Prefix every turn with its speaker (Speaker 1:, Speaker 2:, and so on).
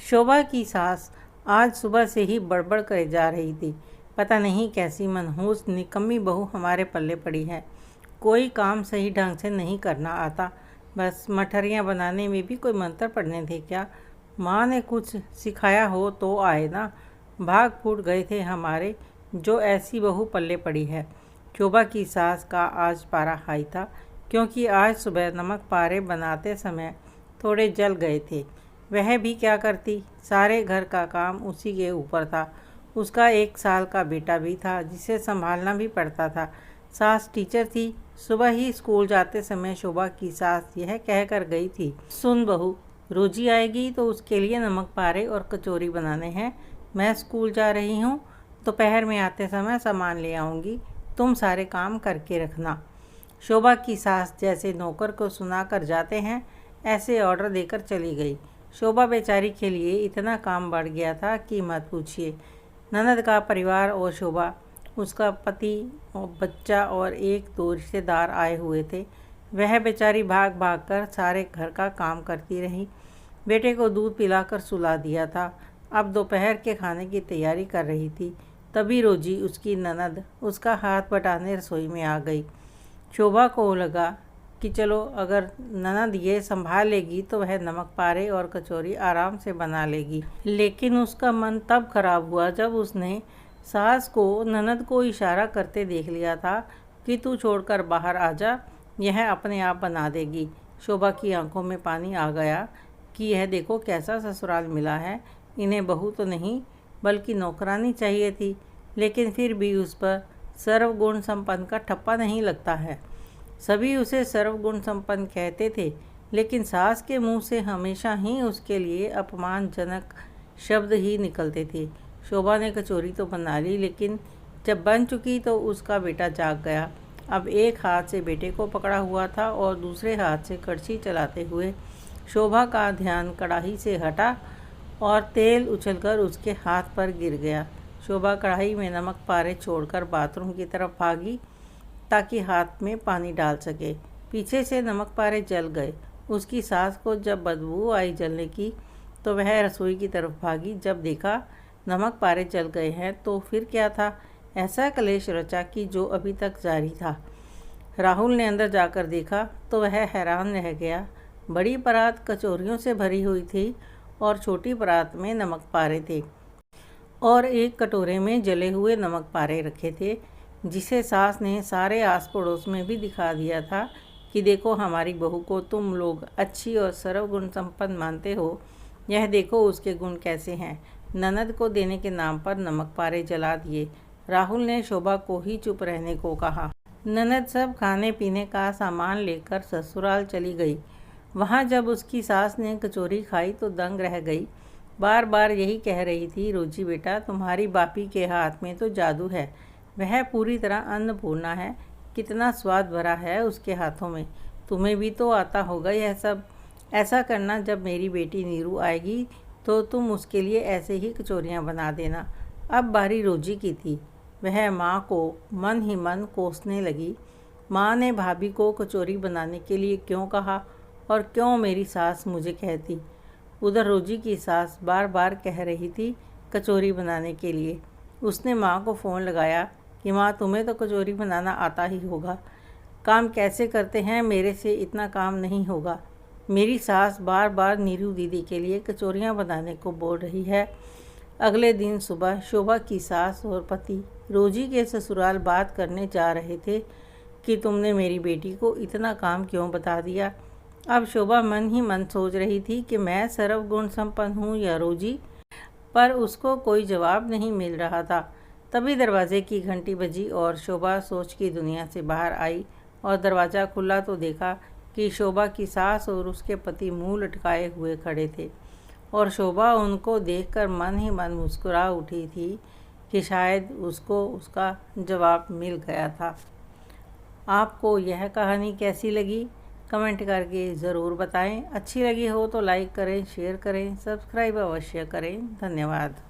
Speaker 1: शोभा की सास आज सुबह से ही बड़बड़ करे जा रही थी। पता नहीं कैसी मनहूस निकम्मी बहू हमारे पल्ले पड़ी है। कोई काम सही ढंग से नहीं करना आता। बस मठरियाँ बनाने में भी कोई मंत्र पढ़ने थे क्या? माँ ने कुछ सिखाया हो तो आए ना। भाग फूट गए थे हमारे, जो ऐसी बहू पल्ले पड़ी है। शोभा की सास का आज पारा हाई था, क्योंकि आज सुबह नमक पारे बनाते समय थोड़े जल गए थे। वह भी क्या करती, सारे घर का काम उसी के ऊपर था। उसका 1 साल का बेटा भी था, जिसे संभालना भी पड़ता था। सास टीचर थी। सुबह ही स्कूल जाते समय शोभा की सास यह कहकर गई थी, सुन बहू, रोजी आएगी तो उसके लिए नमक पारे और कचौरी बनाने हैं। मैं स्कूल जा रही हूँ, दोपहर में आते समय सामान ले आऊँगी, तुम सारे काम करके रखना। शोभा की सास जैसे नौकर को सुना कर जाते हैं, ऐसे ऑर्डर देकर चली गई। शोभा बेचारी के लिए इतना काम बढ़ गया था कि मत पूछिए। ननद का परिवार और शोभा, उसका पति और बच्चा और 1-2 रिश्तेदार आए हुए थे। वह बेचारी भाग भाग कर सारे घर का काम करती रही। बेटे को दूध पिलाकर सुला दिया था। अब दोपहर के खाने की तैयारी कर रही थी। तभी रोजी, उसकी ननद, उसका हाथ बटाने रसोई में आ गई। शोभा को लगा कि चलो, अगर ननद ये संभाल लेगी तो वह नमक पारे और कचौरी आराम से बना लेगी। लेकिन उसका मन तब खराब हुआ जब उसने सास को ननद को इशारा करते देख लिया था कि तू छोड़कर बाहर आ जा, यह अपने आप बना देगी। शोभा की आंखों में पानी आ गया कि यह देखो कैसा ससुराल मिला है। इन्हें बहू तो नहीं बल्कि नौकरानी चाहिए थी, लेकिन फिर भी उस पर सर्वगुण संपन्न का ठप्पा नहीं लगता है। सभी उसे सर्वगुण संपन्न कहते थे, लेकिन सास के मुंह से हमेशा ही उसके लिए अपमानजनक शब्द ही निकलते थे। शोभा ने कचौरी तो बना ली, लेकिन जब बन चुकी तो उसका बेटा जाग गया। अब एक हाथ से बेटे को पकड़ा हुआ था और दूसरे हाथ से कड़छी चलाते हुए शोभा का ध्यान कढ़ाई से हटा और तेल उछलकर उसके हाथ पर गिर गया। शोभा कढ़ाई में नमक पारे छोड़कर बाथरूम की तरफ भागी ताकि हाथ में पानी डाल सके। पीछे से नमक पारे जल गए। उसकी सास को जब बदबू आई जलने की तो वह रसोई की तरफ भागी। जब देखा नमक पारे जल गए हैं तो फिर क्या था, ऐसा कलेश रचा कि जो अभी तक जारी था। राहुल ने अंदर जाकर देखा तो वह हैरान रह गया। बड़ी परात कचौरियों से भरी हुई थी और छोटी परात में नमक पारे थे और एक कटोरे में जले हुए नमक पारे रखे थे, जिसे सास ने सारे आस पड़ोस में भी दिखा दिया था कि देखो, हमारी बहू को तुम लोग अच्छी और सर्वगुण संपन्न मानते हो, यह देखो उसके गुण कैसे हैं। ननद को देने के नाम पर नमक पारे जला दिए। राहुल ने शोभा को ही चुप रहने को कहा। ननद सब खाने पीने का सामान लेकर ससुराल चली गई। वहाँ जब उसकी सास ने कचौरी खाई तो दंग रह गई। बार बार यही कह रही थी, रोजी बेटा, तुम्हारी बापी के हाथ में तो जादू है। वह पूरी तरह अन्नपूर्णा है। कितना स्वाद भरा है उसके हाथों में। तुम्हें भी तो आता होगा यह सब। ऐसा करना, जब मेरी बेटी नीरू आएगी तो तुम उसके लिए ऐसे ही कचौरियाँ बना देना। अब बारी रोजी की थी। वह माँ को मन ही मन कोसने लगी। माँ ने भाभी को कचौरी बनाने के लिए क्यों कहा और क्यों मेरी सास मुझे कहती। उधर रोजी की सास बार बार कह रही थी कचौरी बनाने के लिए। उसने माँ को फ़ोन लगाया कि माँ, तुम्हें तो कचौरी बनाना आता ही होगा, काम कैसे करते हैं, मेरे से इतना काम नहीं होगा। मेरी सास बार बार नीरू दीदी के लिए कचौरियाँ बनाने को बोल रही है। अगले दिन सुबह शोभा की सास और पति रोजी के ससुराल बात करने जा रहे थे कि तुमने मेरी बेटी को इतना काम क्यों बता दिया। अब शोभा मन ही मन सोच रही थी कि मैं सर्वगुण संपन्न हूँ या रोजी, पर उसको कोई जवाब नहीं मिल रहा था। तभी दरवाजे की घंटी बजी और शोभा सोच की दुनिया से बाहर आई और दरवाज़ा खुला तो देखा कि शोभा की सास और उसके पति मुंह लटकाए हुए खड़े थे और शोभा उनको देखकर मन ही मन मुस्कुरा उठी थी कि शायद उसको उसका जवाब मिल गया था। आपको यह कहानी कैसी लगी, कमेंट करके ज़रूर बताएं। अच्छी लगी हो तो लाइक करें, शेयर करें, सब्सक्राइब अवश्य करें। धन्यवाद।